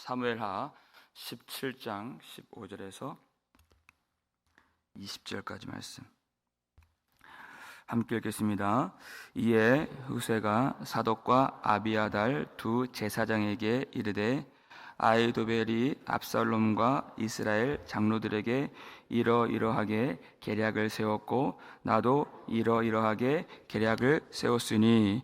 사무엘하 17장 15절에서 20절까지 말씀 함께 읽겠습니다. 이에 후세가 사독과 아비아달 두 제사장에게 이르되 아히도벨이 압살롬과 이스라엘 장로들에게 이러이러하게 계략을 세웠고 나도 이러이러하게 계략을 세웠으니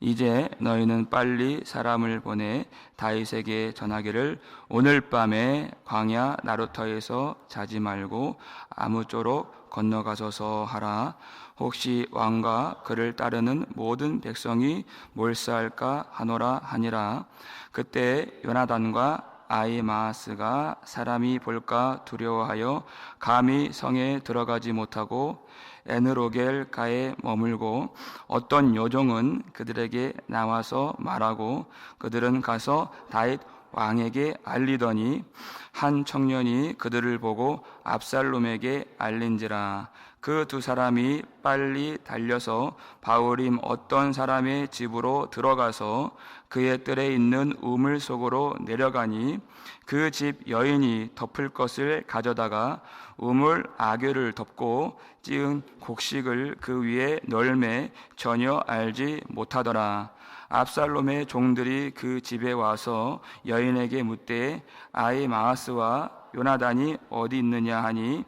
이제 너희는 빨리 사람을 보내 다윗에게 전하기를 오늘 밤에 광야 나루터에서 자지 말고 아무쪼록 건너가소서 하라. 혹시 왕과 그를 따르는 모든 백성이 몰사할까 하노라 하니라. 그때 요나단과 아히마아스가 사람이 볼까 두려워하여 감히 성에 들어가지 못하고 에느로겔가에 머물고 어떤 요종은 그들에게 나와서 말하고 그들은 가서 다윗 왕에게 알리더니 한 청년이 그들을 보고 압살롬에게 알린지라. 그 두 사람이 빨리 달려서 바후림 어떤 사람의 집으로 들어가서 그의 뜰에 있는 우물 속으로 내려가니 그 집 여인이 덮을 것을 가져다가 우물 아귀를 덮고 찌은 곡식을 그 위에 널매 전혀 알지 못하더라. 압살롬의 종들이 그 집에 와서 여인에게 묻되 아히마아스와 요나단이 어디 있느냐 하니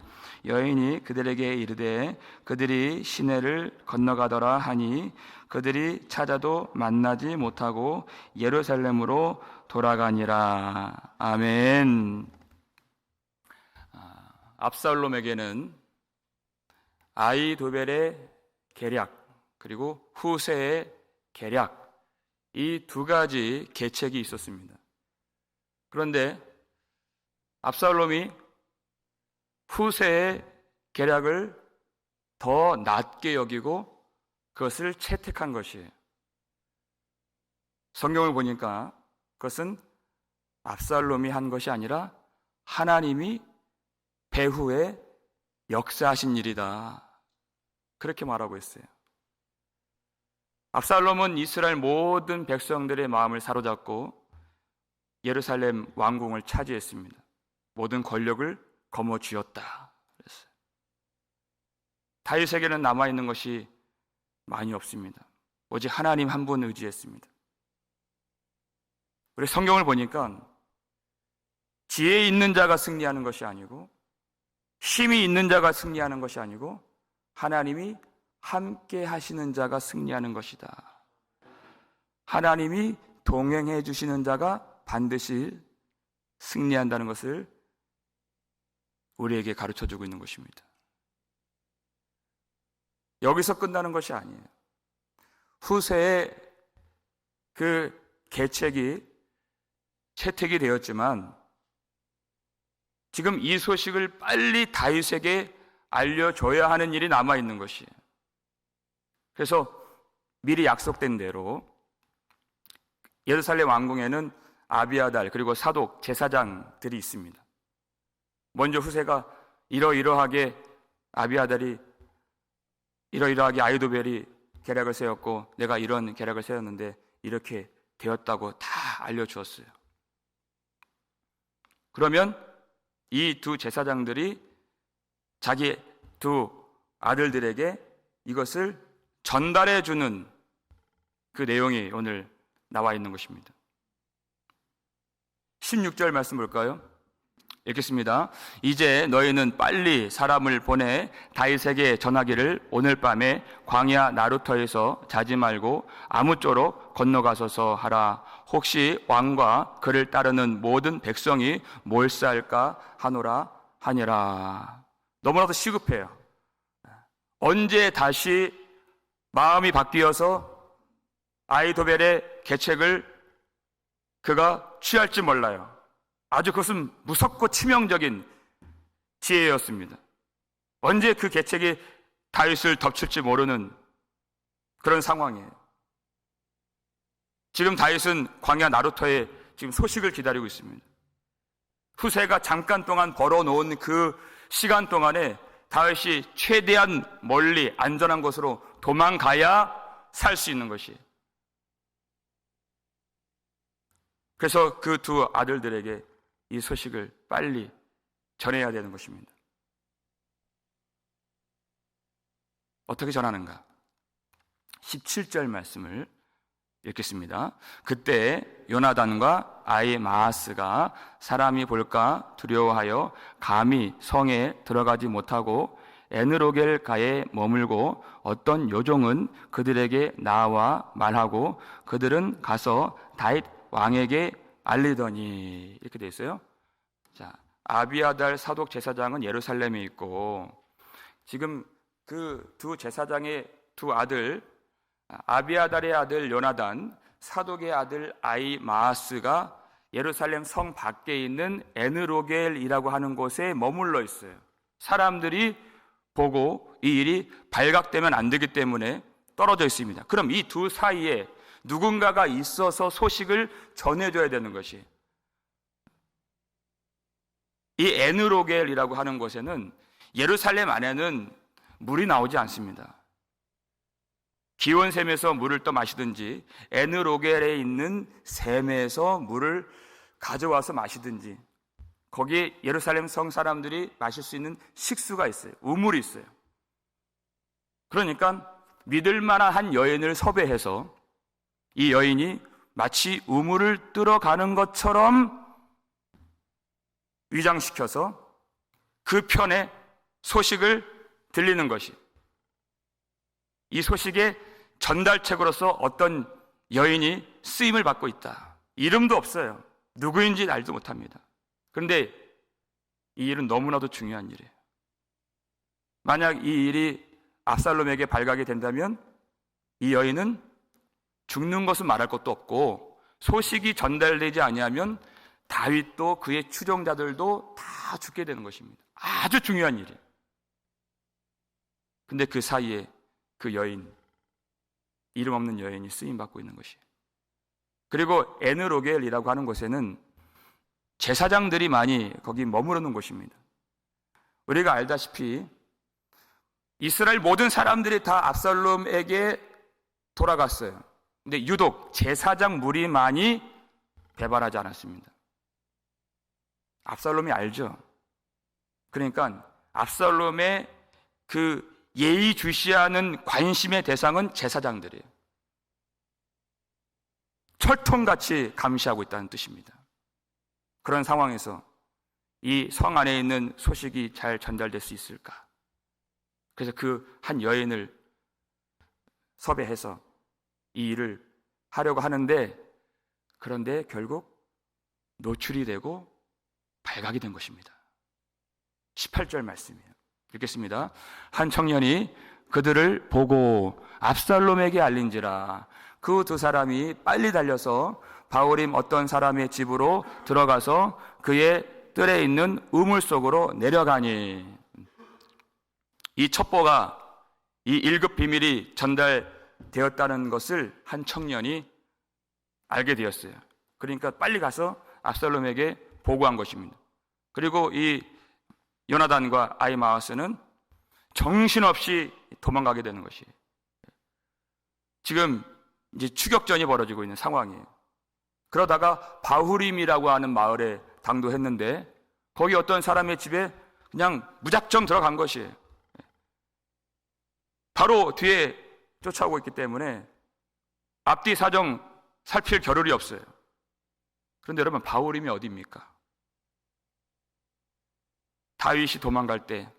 여인이 그들에게 이르되 그들이 시내를 건너가더라 하니 그들이 찾아도 만나지 못하고 예루살렘으로 돌아가니라. 아멘. 압살롬에게는 아히도벨의 계략 그리고 후세의 계략 이 두 가지 계책이 있었습니다. 그런데 압살롬이 후세의 계략을 더 낮게 여기고 그것을 채택한 것이에요. 성경을 보니까 그것은 압살롬이 한 것이 아니라 하나님이 배후에 역사하신 일이다. 그렇게 말하고 있어요. 압살롬은 이스라엘 모든 백성들의 마음을 사로잡고 예루살렘 왕궁을 차지했습니다. 모든 권력을 거머쥐었다. 그랬어요. 다윗에게는 남아있는 것이 많이 없습니다. 오직 하나님 한 분 의지했습니다. 우리 성경을 보니까 지혜 있는 자가 승리하는 것이 아니고 힘이 있는 자가 승리하는 것이 아니고 하나님이 함께 하시는 자가 승리하는 것이다. 하나님이 동행해 주시는 자가 반드시 승리한다는 것을 우리에게 가르쳐주고 있는 것입니다. 여기서 끝나는 것이 아니에요. 후세의 그 계책이 채택이 되었지만 지금 이 소식을 빨리 다윗에게 알려줘야 하는 일이 남아있는 것이에요. 그래서 미리 약속된 대로 예루살렘 왕궁에는 아비아달 그리고 사독 제사장들이 있습니다. 먼저 후세가 이러이러하게 아비아달이 이러이러하게 아히도벨이 계략을 세웠고 내가 이런 계략을 세웠는데 이렇게 되었다고 다 알려주었어요. 그러면 이 두 제사장들이 자기 두 아들들에게 이것을 전달해 주는 그 내용이 오늘 나와 있는 것입니다. 16절 말씀 볼까요? 읽겠습니다. 이제 너희는 빨리 사람을 보내 다윗에게 전하기를 오늘 밤에 광야 나루터에서 자지 말고 아무쪼록 건너가소서 하라. 혹시 왕과 그를 따르는 모든 백성이 몰사할까 하노라 하니라. 너무나도 시급해요. 언제 다시 마음이 바뀌어서 아히도벨의 계책을 그가 취할지 몰라요. 아주 그것은 무섭고 치명적인 지혜였습니다. 언제 그 계책이 다윗을 덮칠지 모르는 그런 상황이에요. 지금 다윗은 광야 나루터에 지금 소식을 기다리고 있습니다. 후세가 잠깐 동안 벌어놓은 그 시간 동안에 다윗이 최대한 멀리 안전한 곳으로 도망가야 살 수 있는 것이에요. 그래서 그 두 아들들에게 이 소식을 빨리 전해야 되는 것입니다. 어떻게 전하는가? 17절 말씀을 읽겠습니다. 그때 요나단과 아이 마하스가 사람이 볼까 두려워하여 감히 성에 들어가지 못하고 에느로겔가에 머물고 어떤 요종은 그들에게 나와 말하고 그들은 가서 다윗 왕에게 알리더니, 이렇게 돼 있어요. 자, 아비아달 사독 제사장은 예루살렘에 있고, 지금 그 두 제사장의 두 아들, 아비아달의 아들 요나단, 사독의 아들 아이 마하스가 예루살렘 성 밖에 있는 에느로겔이라고 하는 곳에 머물러 있어요. 사람들이 보고 이 일이 발각되면 안 되기 때문에 떨어져 있습니다. 그럼 이 두 사이에 누군가가 있어서 소식을 전해줘야 되는 것이, 이 에느로겔이라고 하는 곳에는 예루살렘 안에는 물이 나오지 않습니다. 기온샘에서 물을 떠 마시든지 에느로겔에 있는 샘에서 물을 가져와서 마시든지, 거기에 예루살렘 성 사람들이 마실 수 있는 식수가 있어요. 우물이 있어요. 그러니까 믿을 만한 한 여인을 섭외해서 이 여인이 마치 우물을 뚫어 가는 것처럼 위장시켜서 그 편에 소식을 들리는 것이, 이 소식의 전달책으로서 어떤 여인이 쓰임을 받고 있다. 이름도 없어요. 누구인지 알지도 못합니다. 그런데 이 일은 너무나도 중요한 일이에요. 만약 이 일이 압살롬에게 발각이 된다면 이 여인은 죽는 것은 말할 것도 없고, 소식이 전달되지 아니하면 다윗도 그의 추종자들도 다 죽게 되는 것입니다. 아주 중요한 일이에요. 근데 그 사이에 그 여인, 이름 없는 여인이 쓰임받고 있는 것이에요. 그리고 에느로겔이라고 하는 곳에는 제사장들이 많이 거기 머무르는 곳입니다. 우리가 알다시피 이스라엘 모든 사람들이 다 압살롬에게 돌아갔어요. 근데 유독 제사장 무리만이 배반하지 않았습니다. 압살롬이 알죠. 그러니까 압살롬의 그 예의주시하는 관심의 대상은 제사장들이에요. 철통같이 감시하고 있다는 뜻입니다. 그런 상황에서 이 성 안에 있는 소식이 잘 전달될 수 있을까? 그래서 그 한 여인을 섭외해서 이 일을 하려고 하는데, 그런데 결국 노출이 되고 발각이 된 것입니다. 18절 말씀이에요. 읽겠습니다. 한 청년이 그들을 보고 압살롬에게 알린지라. 그 두 사람이 빨리 달려서 바후림 어떤 사람의 집으로 들어가서 그의 뜰에 있는 우물 속으로 내려가니, 이 첩보가, 이 1급 비밀이 전달되었다는 것을 한 청년이 알게 되었어요. 그러니까 빨리 가서 압살롬에게 보고한 것입니다. 그리고 이 요나단과 아히마아스는 정신없이 도망가게 되는 것이에요. 지금 이제 추격전이 벌어지고 있는 상황이에요. 그러다가 바후림이라고 하는 마을에 당도했는데 거기 어떤 사람의 집에 그냥 무작정 들어간 것이에요. 바로 뒤에 쫓아오고 있기 때문에 앞뒤 사정 살필 겨를이 없어요. 그런데 여러분, 바후림이 어디입니까? 다윗이 도망갈 때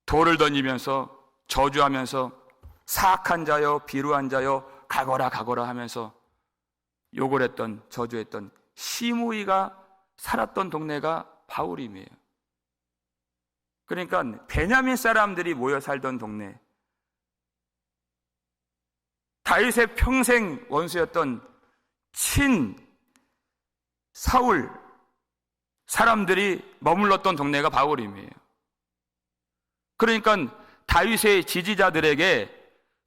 돌을 던지면서 저주하면서 사악한 자여 비루한 자여 가거라 가거라 하면서 욕을 했던, 저주했던 시므이가 살았던 동네가 바후림이에요. 그러니까 베냐민 사람들이 모여 살던 동네, 다윗의 평생 원수였던 친 사울 사람들이 머물렀던 동네가 바후림이에요. 그러니까 다윗의 지지자들에게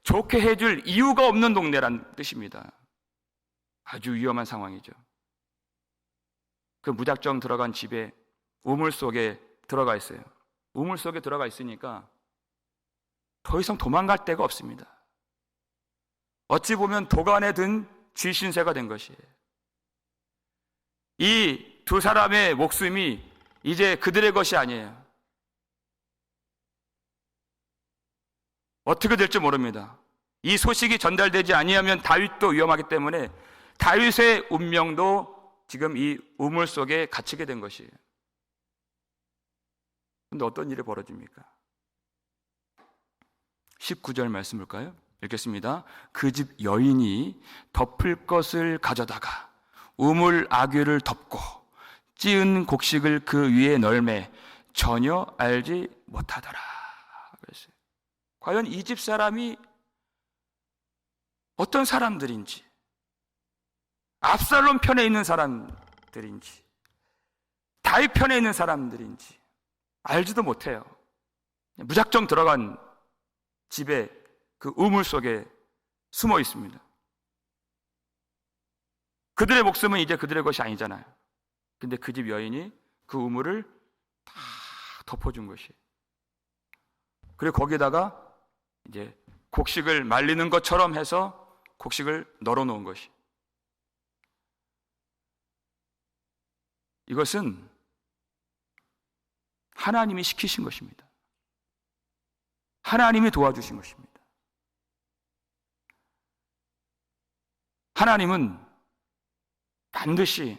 좋게 해줄 이유가 없는 동네란 뜻입니다. 아주 위험한 상황이죠. 그 무작정 들어간 집에 우물 속에 들어가 있어요. 우물 속에 들어가 있으니까 더 이상 도망갈 데가 없습니다. 어찌 보면 도간에 든 쥐신세가 된 것이에요. 이 두 사람의 목숨이 이제 그들의 것이 아니에요. 어떻게 될지 모릅니다. 이 소식이 전달되지 아니하면 다윗도 위험하기 때문에 다윗의 운명도 지금 이 우물 속에 갇히게 된 것이에요. 그런데 어떤 일이 벌어집니까? 19절 말씀 볼까요? 읽겠습니다. 그 집 여인이 덮을 것을 가져다가 우물 아귀를 덮고 찌은 곡식을 그 위에 널매 전혀 알지 못하더라. 그랬어요. 과연 이 집 사람이 어떤 사람들인지, 압살롬 편에 있는 사람들인지, 다윗 편에 있는 사람들인지 알지도 못해요. 무작정 들어간 집에 그 우물 속에 숨어 있습니다. 그들의 목숨은 이제 그들의 것이 아니잖아요. 근데 그 집 여인이 그 우물을 다 덮어준 것이. 그리고 거기다가 이제 곡식을 말리는 것처럼 해서 곡식을 널어놓은 것이. 이것은 하나님이 시키신 것입니다. 하나님이 도와주신 것입니다. 하나님은 반드시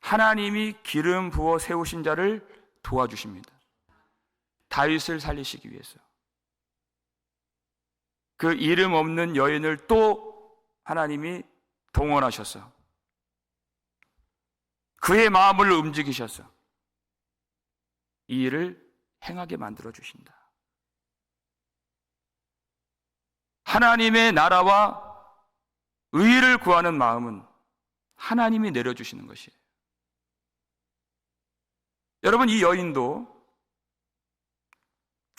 하나님이 기름 부어 세우신 자를 도와주십니다. 다윗을 살리시기 위해서. 그 이름 없는 여인을 또 하나님이 동원하셔서 그의 마음을 움직이셔서 이 일을 행하게 만들어 주신다. 하나님의 나라와 의를 구하는 마음은 하나님이 내려주시는 것이에요. 여러분, 이 여인도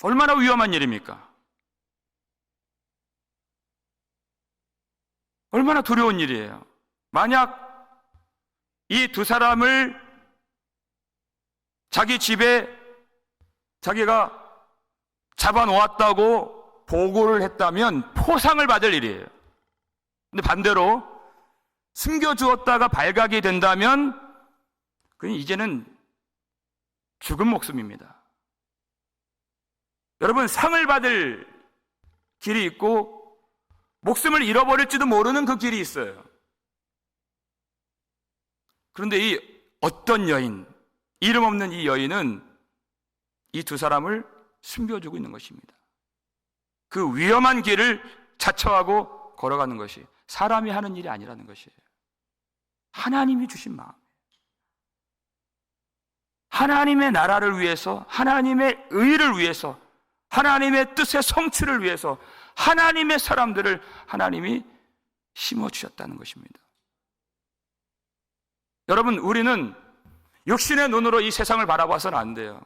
얼마나 위험한 일입니까? 얼마나 두려운 일이에요. 만약 이 두 사람을 자기 집에 자기가 잡아놓았다고 보고를 했다면 포상을 받을 일이에요. 근데 반대로 숨겨주었다가 발각이 된다면 그건 이제는 죽은 목숨입니다. 여러분, 상을 받을 길이 있고 목숨을 잃어버릴지도 모르는 그 길이 있어요. 그런데 이 어떤 여인, 이름 없는 이 여인은 이 두 사람을 숨겨주고 있는 것입니다. 그 위험한 길을 자처하고 걸어가는 것이 사람이 하는 일이 아니라는 것이에요. 하나님이 주신 마음. 하나님의 나라를 위해서, 하나님의 의를 위해서, 하나님의 뜻의 성취를 위해서 하나님의 사람들을 하나님이 심어주셨다는 것입니다. 여러분, 우리는 육신의 눈으로 이 세상을 바라봐서는 안 돼요.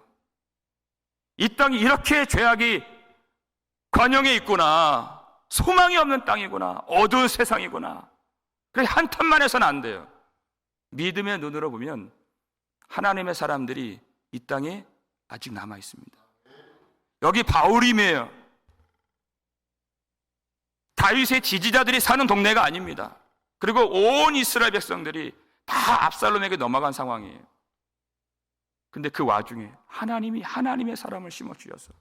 이 땅이 이렇게 죄악이 관영에 있구나, 소망이 없는 땅이구나, 어두운 세상이구나, 그렇게 한탄만 해서는 안 돼요. 믿음의 눈으로 보면 하나님의 사람들이 이 땅에 아직 남아 있습니다. 여기 바울임이에요. 다윗의 지지자들이 사는 동네가 아닙니다. 그리고 온 이스라엘 백성들이 다 압살롬에게 넘어간 상황이에요. 근데 그 와중에 하나님이 하나님의 사람을 심어주셔서,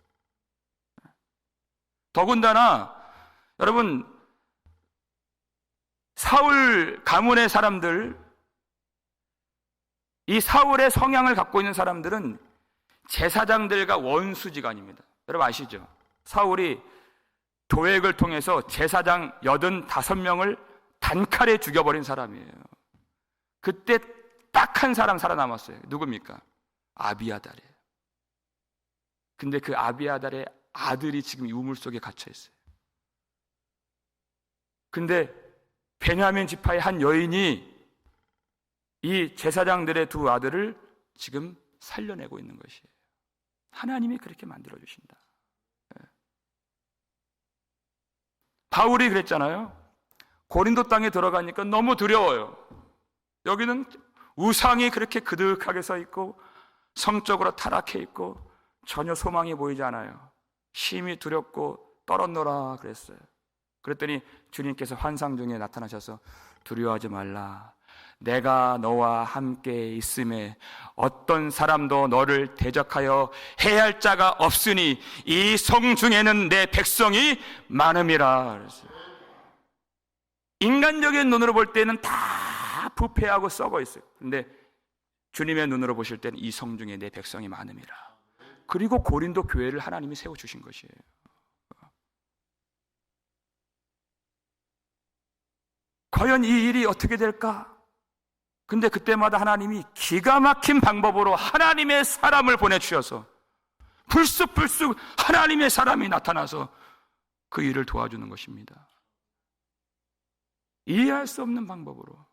더군다나 여러분, 사울 가문의 사람들, 이 사울의 성향을 갖고 있는 사람들은 제사장들과 원수지간입니다. 여러분 아시죠? 사울이 도액을 통해서 제사장 85명을 단칼에 죽여버린 사람이에요. 그때 딱 한 사람 살아남았어요. 누굽니까? 아비아달이에요. 근데 그 아비아달의 아들이 지금 우물 속에 갇혀 있어요. 근데 베냐민 지파의 한 여인이 이 제사장들의 두 아들을 지금 살려내고 있는 것이에요. 하나님이 그렇게 만들어주신다. 바울이 그랬잖아요. 고린도 땅에 들어가니까 너무 두려워요. 여기는 우상이 그렇게 그득하게 서 있고 성적으로 타락해 있고 전혀 소망이 보이지 않아요. 심히 두렵고 떨었노라 그랬어요. 그랬더니 주님께서 환상 중에 나타나셔서 두려워하지 말라. 내가 너와 함께 있음에 어떤 사람도 너를 대적하여 해할 자가 없으니 이 성 중에는 내 백성이 많음이라 그랬어요. 인간적인 눈으로 볼 때는 다 부패하고 썩어 있어요. 근데 주님의 눈으로 보실 때는 이 성 중에 내 백성이 많음이라. 그리고 고린도 교회를 하나님이 세워주신 것이에요. 과연 이 일이 어떻게 될까? 근데 그때마다 하나님이 기가 막힌 방법으로 하나님의 사람을 보내주셔서 불쑥불쑥 하나님의 사람이 나타나서 그 일을 도와주는 것입니다. 이해할 수 없는 방법으로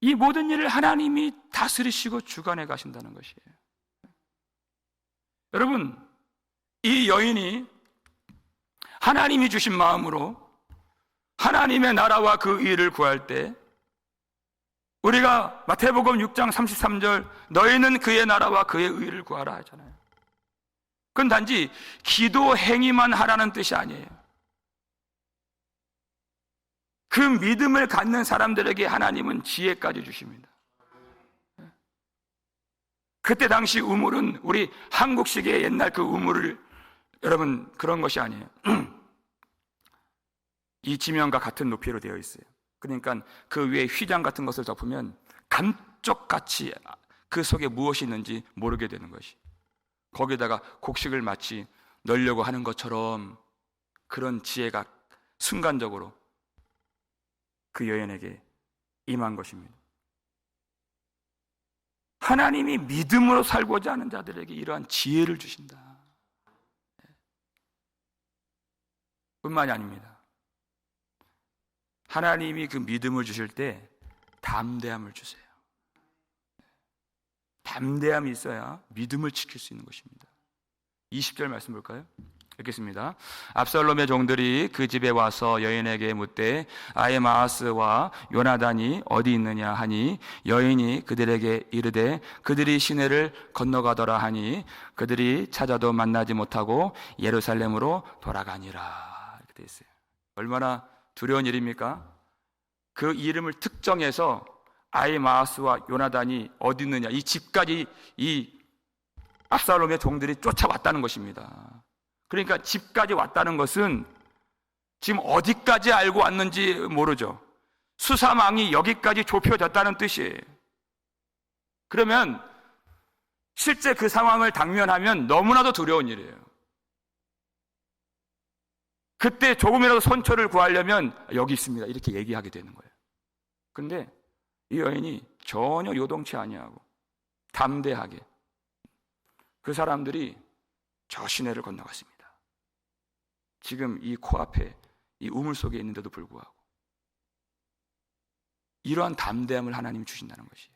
이 모든 일을 하나님이 다스리시고 주관해 가신다는 것이에요. 여러분, 이 여인이 하나님이 주신 마음으로 하나님의 나라와 그 일을 구할 때 우리가 마태복음 6장 33절 너희는 그의 나라와 그의 의를 구하라 하잖아요. 그건 단지 기도 행위만 하라는 뜻이 아니에요. 그 믿음을 갖는 사람들에게 하나님은 지혜까지 주십니다. 그때 당시 우물은 우리 한국식의 옛날 그 우물을 여러분 그런 것이 아니에요. 이 지면과 같은 높이로 되어 있어요. 그러니까 그 위에 휘장 같은 것을 덮으면 감쪽같이 그 속에 무엇이 있는지 모르게 되는 것이. 거기다가 곡식을 마치 넣으려고 하는 것처럼 그런 지혜가 순간적으로 그 여인에게 임한 것입니다. 하나님이 믿음으로 살고자 하는 자들에게 이러한 지혜를 주신다. 뿐만이 아닙니다. 하나님이 그 믿음을 주실 때 담대함을 주세요. 담대함이 있어야 믿음을 지킬 수 있는 것입니다. 20절 말씀 볼까요? 읽겠습니다. 압살롬의 종들이 그 집에 와서 여인에게 묻되 아히마아스와 요나단이 어디 있느냐 하니 여인이 그들에게 이르되 그들이 시내를 건너가더라 하니 그들이 찾아도 만나지 못하고 예루살렘으로 돌아가니라. 이렇게 되어 있어요. 얼마나 두려운 일입니까? 그 이름을 특정해서 아히마아스와 요나단이 어디 있느냐 이 집까지 이 압살롬의 종들이 쫓아왔다는 것입니다. 그러니까 집까지 왔다는 것은 지금 어디까지 알고 왔는지 모르죠. 수사망이 여기까지 좁혀졌다는 뜻이에요. 그러면 실제 그 상황을 당면하면 너무나도 두려운 일이에요. 그때 조금이라도 손초를 구하려면 여기 있습니다 이렇게 얘기하게 되는 거예요. 근데 이 여인이 전혀 요동치 아니하고 담대하게 그 사람들이 저 시내를 건너갔습니다. 지금 이 코앞에 이 우물 속에 있는데도 불구하고 이러한 담대함을 하나님이 주신다는 것이에요.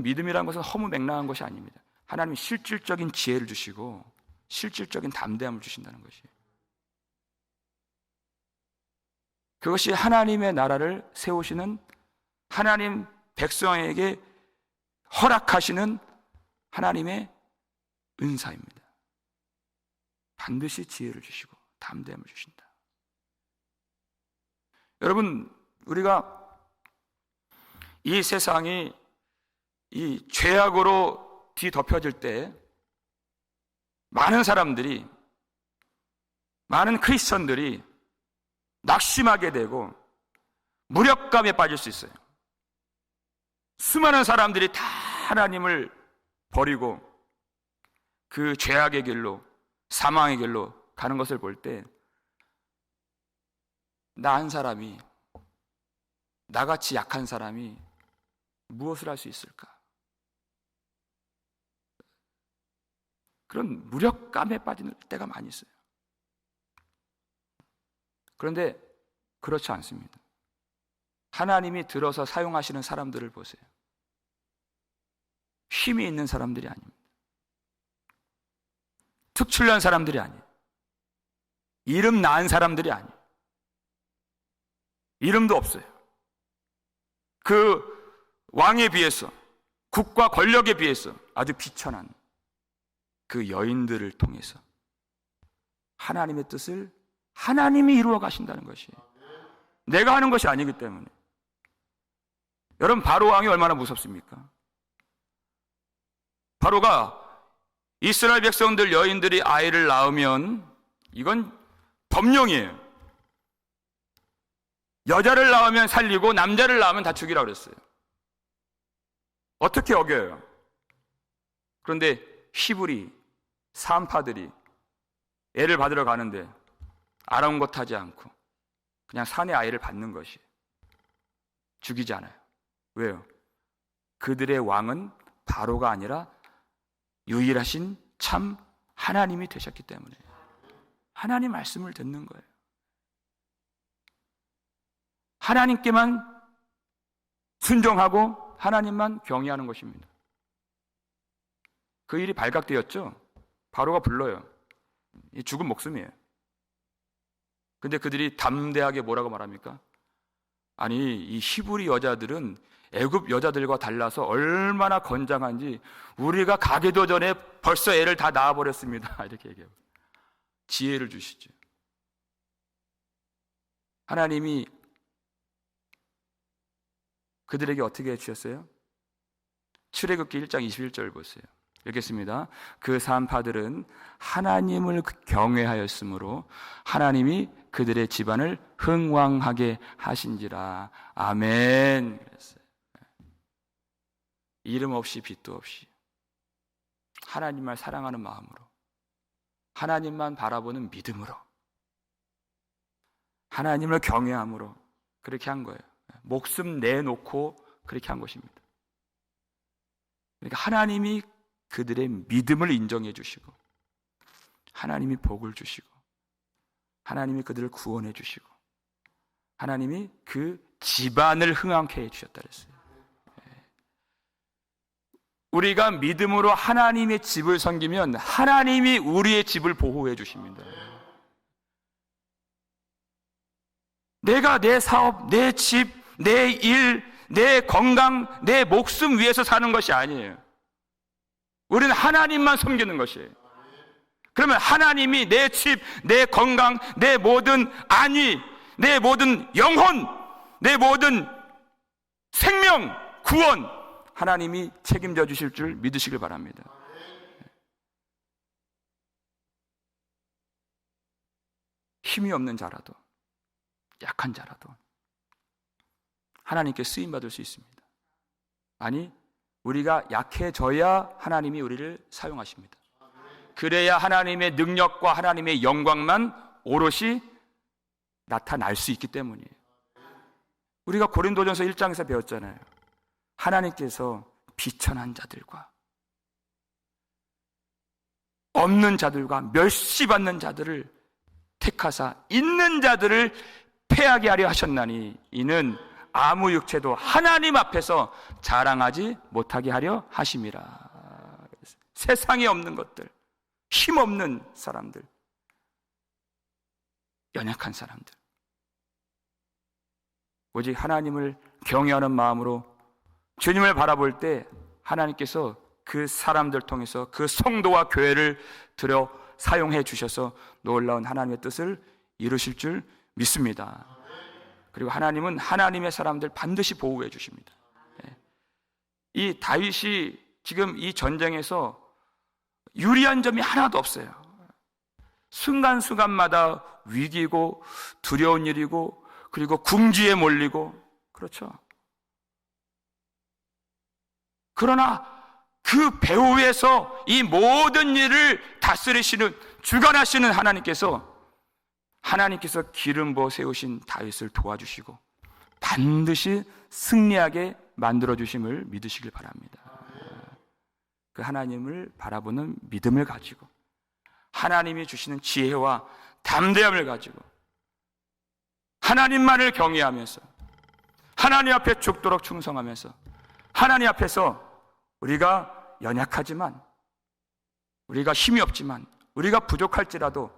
믿음이라는 것은 허무맹랑한 것이 아닙니다. 하나님이 실질적인 지혜를 주시고 실질적인 담대함을 주신다는 것이에요. 그것이 하나님의 나라를 세우시는 하나님 백성에게 허락하시는 하나님의 은사입니다. 반드시 지혜를 주시고 담대함을 주신다. 여러분, 우리가 이 세상이 이 죄악으로 뒤덮여질 때 많은 사람들이, 많은 크리스천들이 낙심하게 되고 무력감에 빠질 수 있어요. 수많은 사람들이 다 하나님을 버리고 그 죄악의 길로, 사망의 길로 가는 것을 볼 때 나 한 사람이, 나같이 약한 사람이 무엇을 할 수 있을까? 그런 무력감에 빠지는 때가 많이 있어요. 그런데 그렇지 않습니다. 하나님이 들어서 사용하시는 사람들을 보세요. 힘이 있는 사람들이 아닙니다. 특출난 사람들이 아니에요. 이름 나은 사람들이 아니에요. 이름도 없어요. 그 왕에 비해서, 국가 권력에 비해서 아주 비천한 그 여인들을 통해서 하나님의 뜻을 하나님이 이루어 가신다는 것이에요. 내가 하는 것이 아니기 때문에. 여러분, 바로 왕이 얼마나 무섭습니까? 바로가 이스라엘 백성들, 여인들이 아이를 낳으면 이건 법령이에요. 여자를 낳으면 살리고 남자를 낳으면 다 죽이라고 그랬어요. 어떻게 어겨요? 그런데 히브리 산파들이 애를 받으러 가는데 아랑곳하지 않고 그냥 산에 아이를 받는 것이, 죽이지 않아요. 왜요? 그들의 왕은 바로가 아니라 유일하신 참 하나님이 되셨기 때문에. 하나님 말씀을 듣는 거예요. 하나님께만 순종하고 하나님만 경외하는 것입니다. 그 일이 발각되었죠. 바로가 불러요. 이 죽은 목숨이에요. 근데 그들이 담대하게 뭐라고 말합니까? 아니, 이 히브리 여자들은 애굽 여자들과 달라서 얼마나 건장한지 우리가 가기도 전에 벌써 애를 다 낳아버렸습니다. 이렇게 얘기해요. 지혜를 주시죠. 하나님이 그들에게 어떻게 해주셨어요? 출애굽기 1장 21절 보세요. 읽겠습니다. 그 산파들은 하나님을 경외하였으므로 하나님이 그들의 집안을 흥왕하게 하신지라. 아멘. 그랬어요. 이름 없이 빚도 없이 하나님만 사랑하는 마음으로, 하나님만 바라보는 믿음으로, 하나님을 경외함으로 그렇게 한 거예요. 목숨 내놓고 그렇게 한 것입니다. 그러니까 하나님이 그들의 믿음을 인정해 주시고, 하나님이 복을 주시고, 하나님이 그들을 구원해 주시고, 하나님이 그 집안을 흥왕케 해 주셨다 그랬어요. 우리가 믿음으로 하나님의 집을 섬기면 하나님이 우리의 집을 보호해 주십니다. 내가 내 사업, 내 집, 내 일, 내 건강, 내 목숨 위해서 사는 것이 아니에요. 우리는 하나님만 섬기는 것이에요. 그러면 하나님이 내 집, 내 건강, 내 모든 안위, 내 모든 영혼, 내 모든 생명, 구원, 하나님이 책임져 주실 줄 믿으시길 바랍니다. 힘이 없는 자라도, 약한 자라도 하나님께 쓰임받을 수 있습니다. 아니, 우리가 약해져야 하나님이 우리를 사용하십니다. 그래야 하나님의 능력과 하나님의 영광만 오롯이 나타날 수 있기 때문이에요. 우리가 고린도전서 1장에서 배웠잖아요. 하나님께서 비천한 자들과 없는 자들과 멸시받는 자들을 택하사 있는 자들을 패하게 하려 하셨나니 이는 아무 육체도 하나님 앞에서 자랑하지 못하게 하려 하심이라. 세상에 없는 것들, 힘없는 사람들, 연약한 사람들, 오직 하나님을 경외하는 마음으로 주님을 바라볼 때 하나님께서 그 사람들 통해서 그 성도와 교회를 들여 사용해 주셔서 놀라운 하나님의 뜻을 이루실 줄 믿습니다. 그리고 하나님은 하나님의 사람들 반드시 보호해 주십니다. 이 다윗이 지금 이 전쟁에서 유리한 점이 하나도 없어요. 순간순간마다 위기고 두려운 일이고 그리고 궁지에 몰리고, 그렇죠. 그러나 그 배후에서 이 모든 일을 다스리시는, 주관하시는 하나님께서 기름 부어 세우신 다윗을 도와주시고 반드시 승리하게 만들어주심을 믿으시길 바랍니다. 그 하나님을 바라보는 믿음을 가지고, 하나님이 주시는 지혜와 담대함을 가지고 하나님만을 경외하면서 하나님 앞에 죽도록 충성하면서 하나님 앞에서 우리가 연약하지만, 우리가 힘이 없지만, 우리가 부족할지라도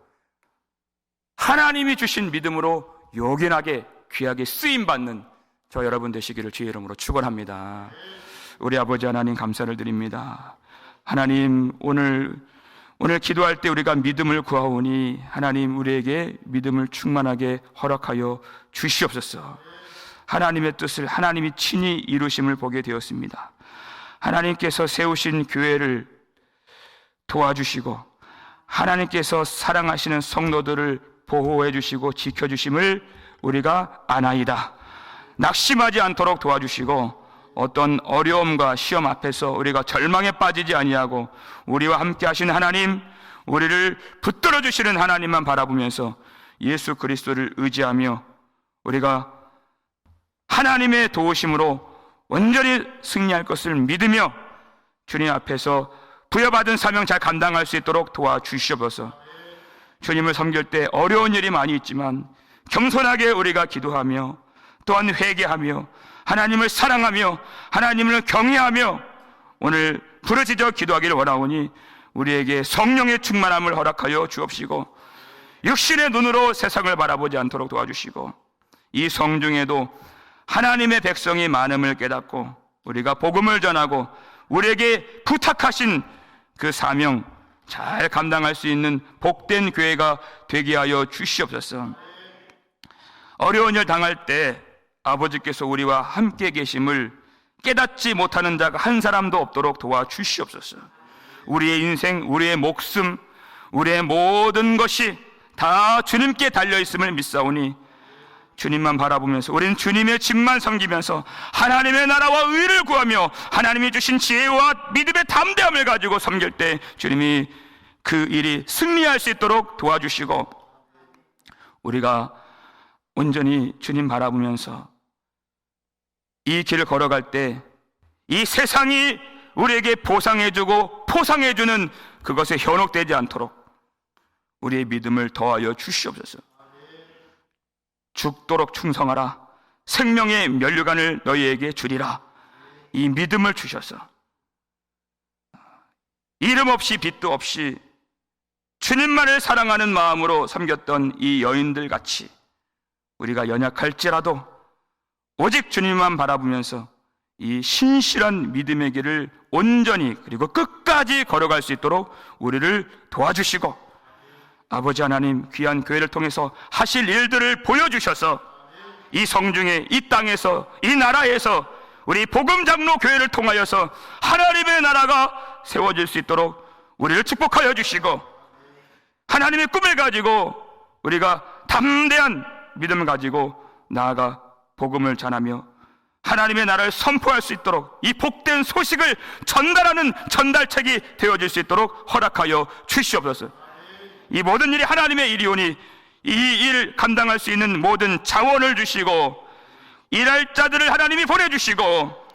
하나님이 주신 믿음으로 요긴하게 귀하게 쓰임받는 저 여러분 되시기를 주의 이름으로 축원합니다. 우리 아버지 하나님 감사를 드립니다. 하나님, 오늘 오늘 기도할 때 우리가 믿음을 구하오니 하나님 우리에게 믿음을 충만하게 허락하여 주시옵소서. 하나님의 뜻을 하나님이 친히 이루심을 보게 되었습니다. 하나님께서 세우신 교회를 도와주시고 하나님께서 사랑하시는 성도들을 보호해 주시고 지켜주심을 우리가 아나이다. 낙심하지 않도록 도와주시고 어떤 어려움과 시험 앞에서 우리가 절망에 빠지지 아니하고 우리와 함께 하시는 하나님, 우리를 붙들어 주시는 하나님만 바라보면서 예수 그리스도를 의지하며 우리가 하나님의 도우심으로 온전히 승리할 것을 믿으며 주님 앞에서 부여받은 사명 잘 감당할 수 있도록 도와주시옵소서. 주님을 섬길 때 어려운 일이 많이 있지만 겸손하게 우리가 기도하며 또한 회개하며 하나님을 사랑하며 하나님을 경외하며 오늘 부르짖어 기도하기를 원하오니 우리에게 성령의 충만함을 허락하여 주옵시고 육신의 눈으로 세상을 바라보지 않도록 도와주시고 이 성중에도 하나님의 백성이 많음을 깨닫고 우리가 복음을 전하고 우리에게 부탁하신 그 사명 잘 감당할 수 있는 복된 교회가 되게 하여 주시옵소서. 어려운 일 당할 때 아버지께서 우리와 함께 계심을 깨닫지 못하는 자가 한 사람도 없도록 도와주시옵소서. 우리의 인생, 우리의 목숨, 우리의 모든 것이 다 주님께 달려있음을 믿사오니 주님만 바라보면서 우리는 주님의 집만 섬기면서 하나님의 나라와 의를 구하며 하나님이 주신 지혜와 믿음의 담대함을 가지고 섬길 때 주님이 그 일이 승리할 수 있도록 도와주시고 우리가 온전히 주님 바라보면서 이 길을 걸어갈 때 이 세상이 우리에게 보상해주고 포상해주는 그것에 현혹되지 않도록 우리의 믿음을 더하여 주시옵소서. 죽도록 충성하라. 생명의 면류관을 너희에게 주리라. 이 믿음을 주셔서 이름 없이 빚도 없이 주님만을 사랑하는 마음으로 섬겼던 이 여인들 같이 우리가 연약할지라도 오직 주님만 바라보면서 이 신실한 믿음의 길을 온전히 그리고 끝까지 걸어갈 수 있도록 우리를 도와주시고 아버지 하나님 귀한 교회를 통해서 하실 일들을 보여주셔서 이 성중에 이 땅에서 이 나라에서 우리 복음장로 교회를 통하여서 하나님의 나라가 세워질 수 있도록 우리를 축복하여 주시고 하나님의 꿈을 가지고 우리가 담대한 믿음을 가지고 나아가 복음을 전하며 하나님의 나라를 선포할 수 있도록 이 복된 소식을 전달하는 전달책이 되어질 수 있도록 허락하여 주시옵소서. 이 모든 일이 하나님의 일이오니 이 일 감당할 수 있는 모든 자원을 주시고 일할 자들을 하나님이 보내주시고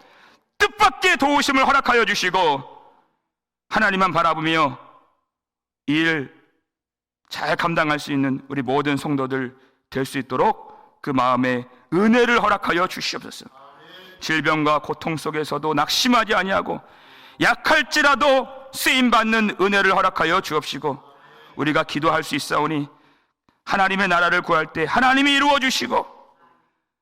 뜻밖의 도우심을 허락하여 주시고 하나님만 바라보며 이 일 잘 감당할 수 있는 우리 모든 성도들 될 수 있도록 그 마음에 은혜를 허락하여 주시옵소서. 질병과 고통 속에서도 낙심하지 아니하고 약할지라도 쓰임받는 은혜를 허락하여 주옵시고 우리가 기도할 수 있사오니 하나님의 나라를 구할 때 하나님이 이루어 주시고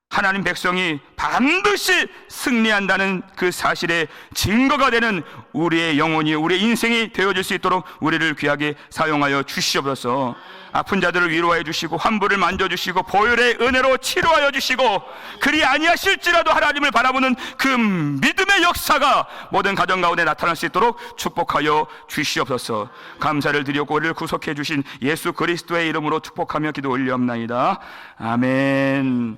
하나님 백성이 반드시 승리한다는 그 사실의 증거가 되는 우리의 영혼이 우리의 인생이 되어질 수 있도록 우리를 귀하게 사용하여 주시옵소서. 아픈 자들을 위로하여 주시고 환부를 만져주시고 보혈의 은혜로 치료하여 주시고 그리 아니하실지라도 하나님을 바라보는 그 믿음의 역사가 모든 가정 가운데 나타날 수 있도록 축복하여 주시옵소서. 감사를 드리고 우리를 구속해 주신 예수 그리스도의 이름으로 축복하며 기도 올리옵나이다. 아멘.